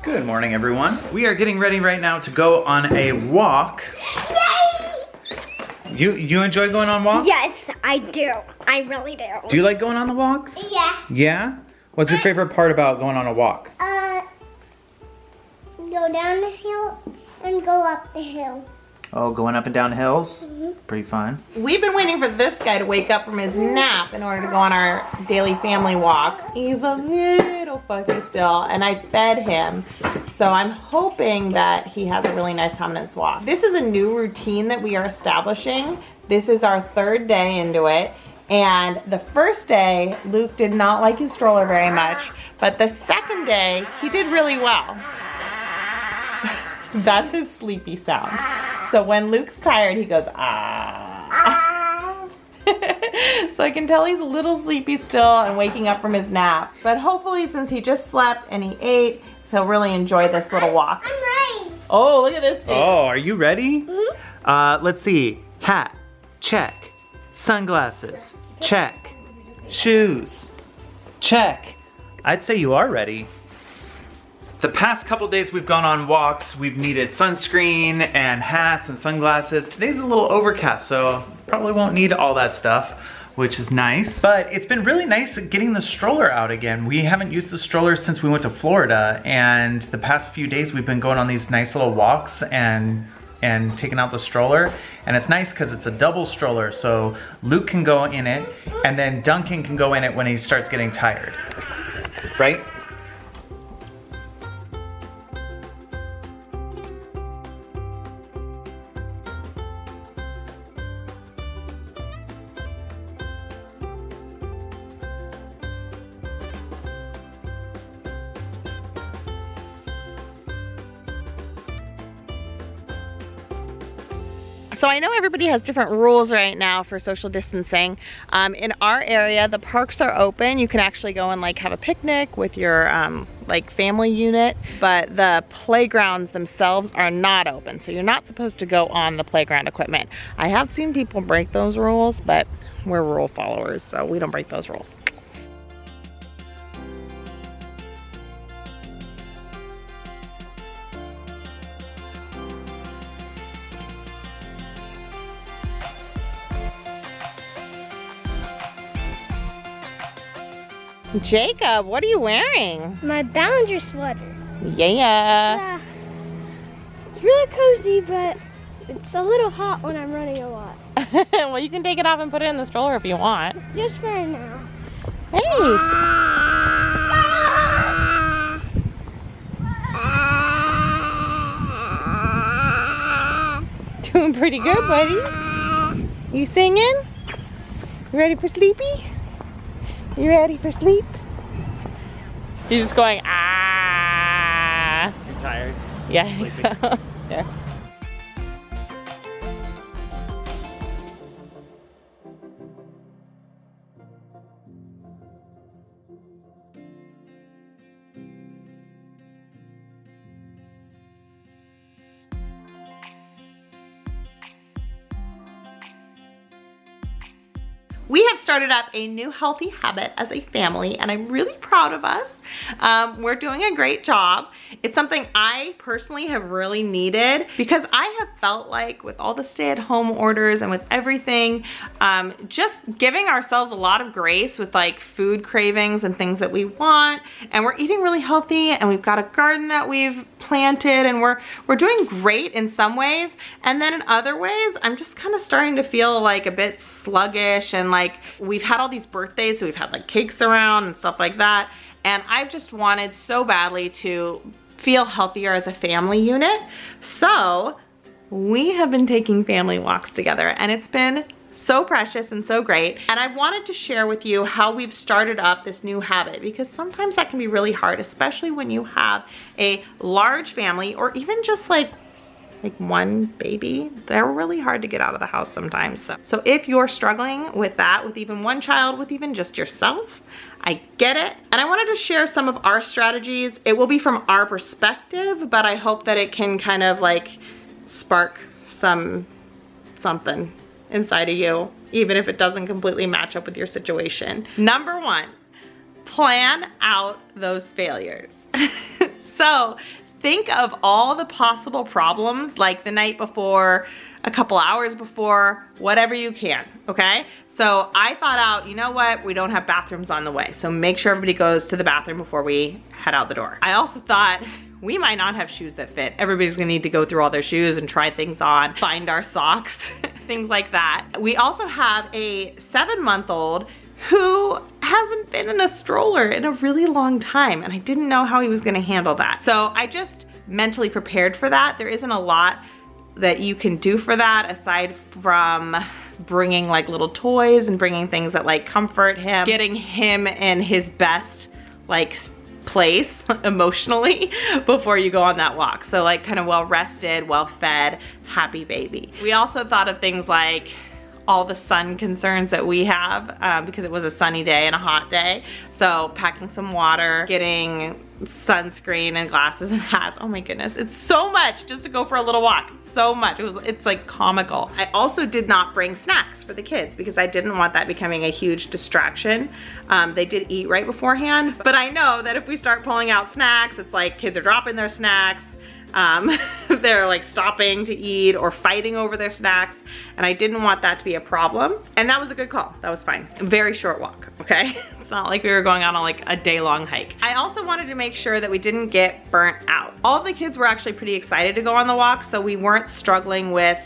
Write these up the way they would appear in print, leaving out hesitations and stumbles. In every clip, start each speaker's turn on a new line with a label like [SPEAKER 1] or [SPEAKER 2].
[SPEAKER 1] Good morning, everyone. We are getting ready right now to go on a walk. Yay! You enjoy going on walks?
[SPEAKER 2] Yes, I do. I really do.
[SPEAKER 1] Do you like going on the walks?
[SPEAKER 2] Yeah.
[SPEAKER 1] Yeah? What's your favorite part about going on a walk?
[SPEAKER 2] Go down the hill and go up the hill.
[SPEAKER 1] Oh, going up and down hills? Pretty fun.
[SPEAKER 3] We've been waiting for this guy to wake up from his nap in order to go on our daily family walk. He's a little fussy still, and I fed him. So I'm hoping that he has a really nice time on his walk. This is a new routine that we are establishing. This is our third day into it. And the first day, Luke did not like his stroller very much. But the second day, he did really well. That's his sleepy sound. So when Luke's tired, he goes, ah. So I can tell he's a little sleepy still and waking up from his nap. But hopefully, since he just slept and he ate, he'll really enjoy this little walk.
[SPEAKER 2] I'm ready.
[SPEAKER 3] Oh, look at this dude.
[SPEAKER 1] Oh, are you ready? Let's see. Hat, check. Sunglasses, check. Shoes, check. I'd say you are ready. The past couple days we've gone on walks, we've needed sunscreen and hats and sunglasses. Today's a little overcast, so probably won't need all that stuff, which is nice. But it's been really nice getting the stroller out again. We haven't used the stroller since we went to Florida, and the past few days we've been going on these nice little walks and taking out the stroller. And it's nice because it's a double stroller, so Luke can go in it, and then Duncan can go in it when he starts getting tired, right?
[SPEAKER 3] So I know everybody has different rules right now for social distancing. In our area, the parks are open. You can actually go and like have a picnic with your like family unit, but the playgrounds themselves are not open. So you're not supposed to go on the playground equipment. I have seen people break those rules, but we're rule followers, so we don't break those rules. Jacob, what are you wearing?
[SPEAKER 2] My Ballinger sweater.
[SPEAKER 3] Yeah.
[SPEAKER 2] It's really cozy, but it's a little hot when I'm running a lot.
[SPEAKER 3] Well, you can take it off and put it in the stroller if you want.
[SPEAKER 2] Just for now.
[SPEAKER 3] Hey. Doing pretty good, buddy. You singing? You ready for sleepy? You ready for sleep? You're just going, ah.
[SPEAKER 1] Too tired.
[SPEAKER 3] Yeah, I think so. Yeah. We have started up a new healthy habit as a family, and I'm really proud of us. We're doing a great job. It's something I personally have really needed because I have felt like with all the stay-at-home orders and with everything, just giving ourselves a lot of grace with like food cravings and things that we want, and we're eating really healthy, and we've got a garden that we've planted, and we're doing great in some ways, and then in other ways, I'm just kind of starting to feel like a bit sluggish, and like we've had all these birthdays, so we've had like cakes around and stuff like that, and I've just wanted so badly to feel healthier as a family unit. So we have been taking family walks together, and it's been so precious and so great. And I wanted to share with you how we've started up this new habit, because sometimes that can be really hard, especially when you have a large family or even just like one baby. They're really hard to get out of the house sometimes. So if you're struggling with that, with even one child, with even just yourself, I get it. And I wanted to share some of our strategies. It will be from our perspective, but I hope that it can kind of like spark something inside of you, even if it doesn't completely match up with your situation. Number one, plan out those failures. So think of all the possible problems, like the night before, a couple hours before, whatever you can, okay? So I thought out, you know what? We don't have bathrooms on the way. So make sure everybody goes to the bathroom before we head out the door. I also thought we might not have shoes that fit. Everybody's gonna need to go through all their shoes and try things on, find our socks, things like that. We also have a 7-month-old who hasn't been in a stroller in a really long time, and I didn't know how he was gonna handle that. So I just mentally prepared for that. There isn't a lot that you can do for that aside from bringing like little toys and bringing things that like comfort him, getting him in his best like place emotionally before you go on that walk. So like kind of well rested, well fed, happy baby. We also thought of things like all the sun concerns that we have because it was a sunny day and a hot day. So packing some water, getting sunscreen and glasses and hats. Oh my goodness, it's so much just to go for a little walk. So much, it's like comical. I also did not bring snacks for the kids because I didn't want that becoming a huge distraction. They did eat right beforehand, but I know that if we start pulling out snacks, it's like kids are dropping their snacks. They're like stopping to eat or fighting over their snacks, and I didn't want that to be a problem. And that was a good call. That was fine. Very short walk, okay? It's not like we were going on like a day-long hike. I also wanted to make sure that we didn't get burnt out. All of the kids were actually pretty excited to go on the walk, so we weren't struggling with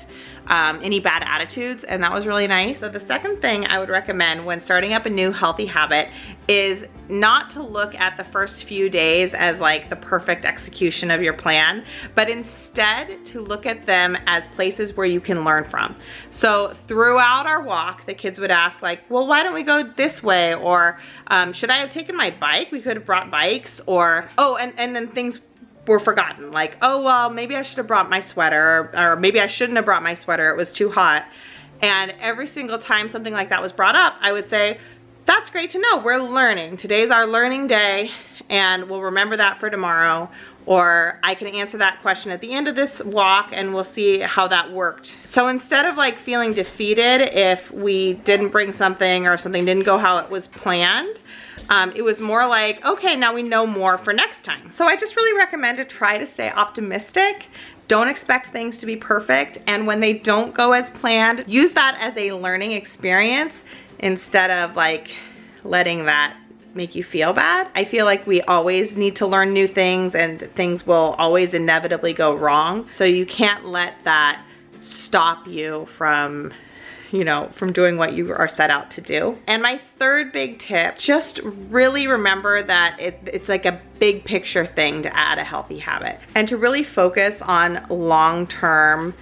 [SPEAKER 3] any bad attitudes, and that was really nice. So the second thing I would recommend when starting up a new healthy habit is not to look at the first few days as like the perfect execution of your plan, but instead to look at them as places where you can learn from. So throughout our walk, the kids would ask like, well, why don't we go this way? Or should I have taken my bike? We could have brought bikes. Or, oh, and then things were forgotten, like, oh, well, maybe I should have brought my sweater, or maybe I shouldn't have brought my sweater, it was too hot. And every single time something like that was brought up, I would say, that's great to know, we're learning. Today's our learning day, and we'll remember that for tomorrow. Or I can answer that question at the end of this walk and we'll see how that worked. So instead of like feeling defeated if we didn't bring something or something didn't go how it was planned, it was more like, okay, now we know more for next time. So I just really recommend to try to stay optimistic. Don't expect things to be perfect. And when they don't go as planned, use that as a learning experience instead of like letting that make you feel bad. I feel like we always need to learn new things, and things will always inevitably go wrong. So you can't let that stop you from, you know, from doing what you are set out to do. And my third big tip, just really remember that it's like a big picture thing to add a healthy habit, and to really focus on long-term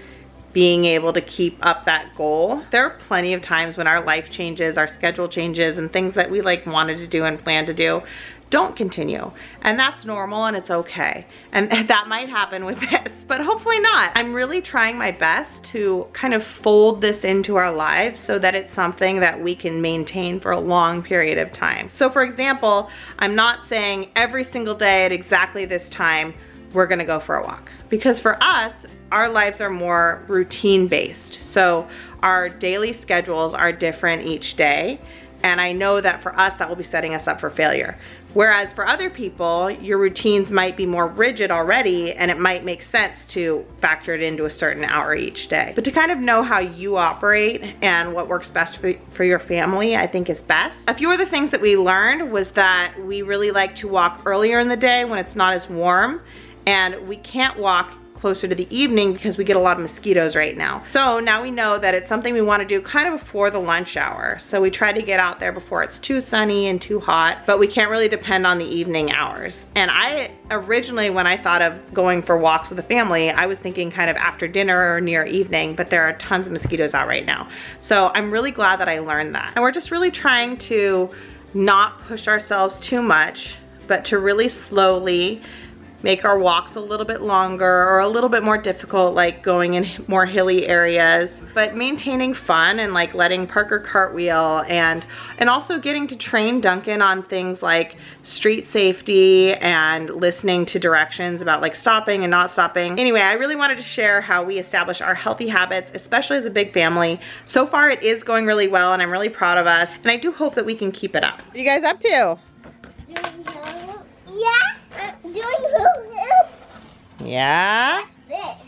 [SPEAKER 3] being able to keep up that goal. There are plenty of times when our life changes, our schedule changes, and things that we like wanted to do and planned to do don't continue. And that's normal and it's okay. And that might happen with this, but hopefully not. I'm really trying my best to kind of fold this into our lives so that it's something that we can maintain for a long period of time. So for example, I'm not saying every single day at exactly this time, we're gonna go for a walk. Because for us, our lives are more routine based. So our daily schedules are different each day. And I know that for us, that will be setting us up for failure. Whereas for other people, your routines might be more rigid already, and it might make sense to factor it into a certain hour each day. But to kind of know how you operate and what works best for your family, I think is best. A few of the things that we learned was that we really like to walk earlier in the day when it's not as warm, and we can't walk closer to the evening because we get a lot of mosquitoes right now. So now we know that it's something we want to do kind of before the lunch hour. So we try to get out there before it's too sunny and too hot, but we can't really depend on the evening hours. And I originally, when I thought of going for walks with the family, I was thinking kind of after dinner or near evening, but there are tons of mosquitoes out right now. So I'm really glad that I learned that. And we're just really trying to not push ourselves too much, but to really slowly make our walks a little bit longer or a little bit more difficult, like going in more hilly areas, but maintaining fun and like letting Parker cartwheel, and also getting to train Duncan on things like street safety and listening to directions about like stopping and not stopping. Anyway, I really wanted to share how we establish our healthy habits, especially as a big family. So far it is going really well, and I'm really proud of us, and I do hope that we can keep it up. What are you guys up to?
[SPEAKER 2] Yeah, doing hula
[SPEAKER 3] Yeah.
[SPEAKER 2] Watch this.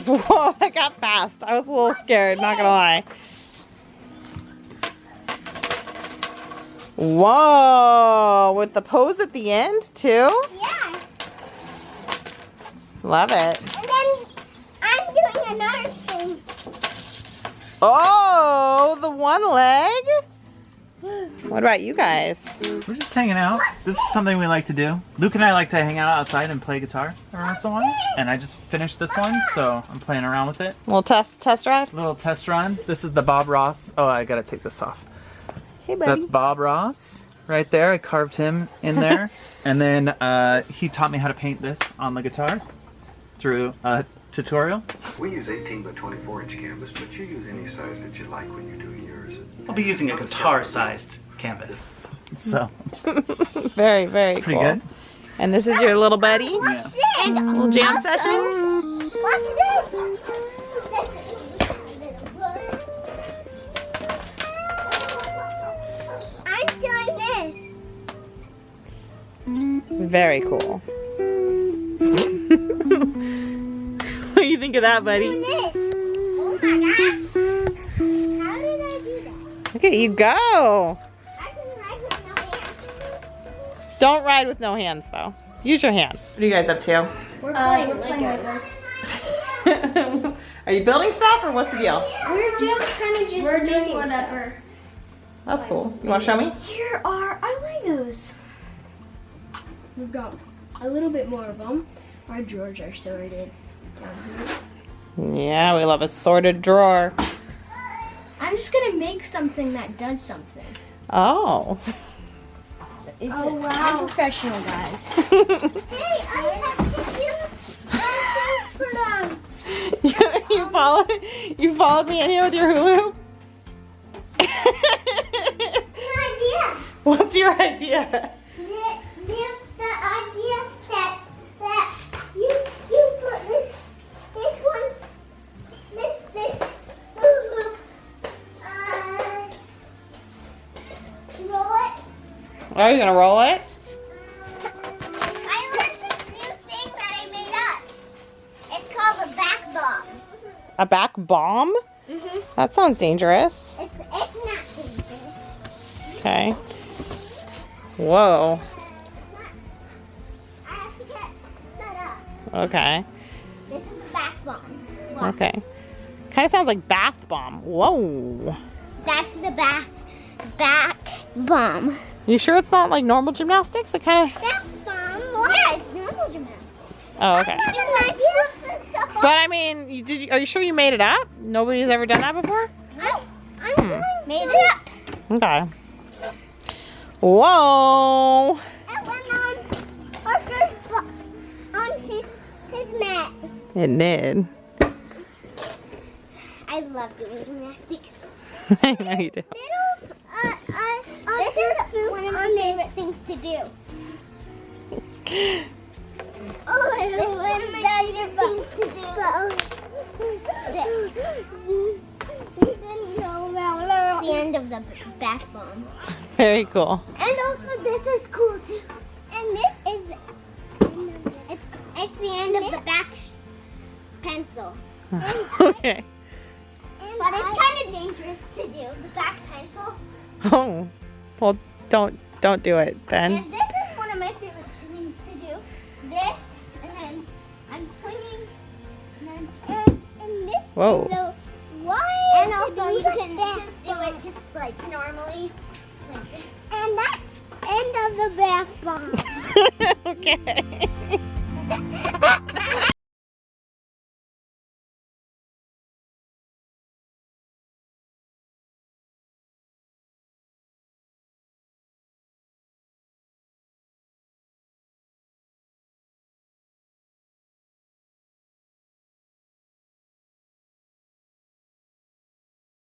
[SPEAKER 3] Whoa, that got fast. I was a little scared, not gonna lie. Whoa, with the pose at the end too?
[SPEAKER 2] Yeah.
[SPEAKER 3] Love it.
[SPEAKER 2] And then I'm doing another thing.
[SPEAKER 3] Oh, the one leg? What about you guys?
[SPEAKER 1] We're just hanging out. This is something we like to do. Luke and I like to hang out outside and play guitar every once in a while. And I just finished this one, so I'm playing around with it.
[SPEAKER 3] Little test drive?
[SPEAKER 1] Little test run. This is the Bob Ross. Oh, I gotta take this off.
[SPEAKER 3] Hey, buddy.
[SPEAKER 1] That's Bob Ross right there. I carved him in there. And then he taught me how to paint this on the guitar through a tutorial.
[SPEAKER 4] We use 18 by 24 inch canvas, but you use any size that you like when you're doing yours.
[SPEAKER 1] I'll be using a guitar-sized canvas. So,
[SPEAKER 3] Very, very
[SPEAKER 1] pretty
[SPEAKER 3] cool.
[SPEAKER 1] good.
[SPEAKER 3] And this is your little buddy?
[SPEAKER 1] Yeah.
[SPEAKER 2] And
[SPEAKER 3] Little jam
[SPEAKER 2] also,
[SPEAKER 3] session?
[SPEAKER 2] Watch this. I'm doing this.
[SPEAKER 3] Very cool. What do you think of that, buddy?
[SPEAKER 2] Doing this. Oh my gosh. How did I do that?
[SPEAKER 3] Look at you go.
[SPEAKER 2] I can ride with no hands.
[SPEAKER 3] Don't ride with no hands, though. Use your hands. What are you guys up to?
[SPEAKER 2] We're playing Legos.
[SPEAKER 3] Are you building stuff, or what's the deal?
[SPEAKER 2] We're just kind of just doing whatever.
[SPEAKER 3] That's cool. You want to show me?
[SPEAKER 2] Here are our Legos. We've got a little bit more of them. Our drawers are sorted down here.
[SPEAKER 3] Yeah, we love a sorted drawer.
[SPEAKER 2] I'm just gonna make something that does something.
[SPEAKER 3] Oh.
[SPEAKER 2] It's I'm professional, guys. Hey, I have to
[SPEAKER 3] you followed me in here with your hula hoop?
[SPEAKER 2] idea.
[SPEAKER 3] What's your idea?
[SPEAKER 2] The idea that you put this one, this roll it.
[SPEAKER 3] Are you gonna roll it?
[SPEAKER 2] I learned this new thing that I made up. It's called a back bomb.
[SPEAKER 3] A back bomb?
[SPEAKER 2] Mhm.
[SPEAKER 3] That sounds dangerous.
[SPEAKER 2] It's not dangerous.
[SPEAKER 3] Okay. Whoa.
[SPEAKER 2] I have to get set up.
[SPEAKER 3] Okay.
[SPEAKER 2] This is the back bomb. Watch.
[SPEAKER 3] Okay. Kind of sounds like bath bomb. Whoa.
[SPEAKER 2] That's the back bomb.
[SPEAKER 3] You sure it's not like normal gymnastics? It kind of.
[SPEAKER 2] Back bomb? Yeah, it's normal gymnastics.
[SPEAKER 3] Oh, okay.
[SPEAKER 2] I do like flips and stuff.
[SPEAKER 3] But I mean, are you sure you made it up? Nobody's ever done that before?
[SPEAKER 2] No, I'm made it up.
[SPEAKER 3] Okay. Whoa.
[SPEAKER 2] I went on Parker's on his mat.
[SPEAKER 3] It did.
[SPEAKER 2] I love doing gymnastics.
[SPEAKER 3] I know you do.
[SPEAKER 2] This is one of my favorite things to do. Oh, this is one of my favorite things to do. The end of the back bomb.
[SPEAKER 3] Very cool.
[SPEAKER 2] And also this is cool too. And this is it's the end of the back pencil.
[SPEAKER 3] Okay.
[SPEAKER 2] But it's kind of dangerous to do the back pencil.
[SPEAKER 3] Oh. Well, don't do it then.
[SPEAKER 2] And this is one of my favorite things to do. This, and then I'm swinging, and then and this.
[SPEAKER 3] Whoa.
[SPEAKER 2] Is the why? And also you can just do it just like normally. Like this. And that's end of the bath bomb.
[SPEAKER 3] Okay.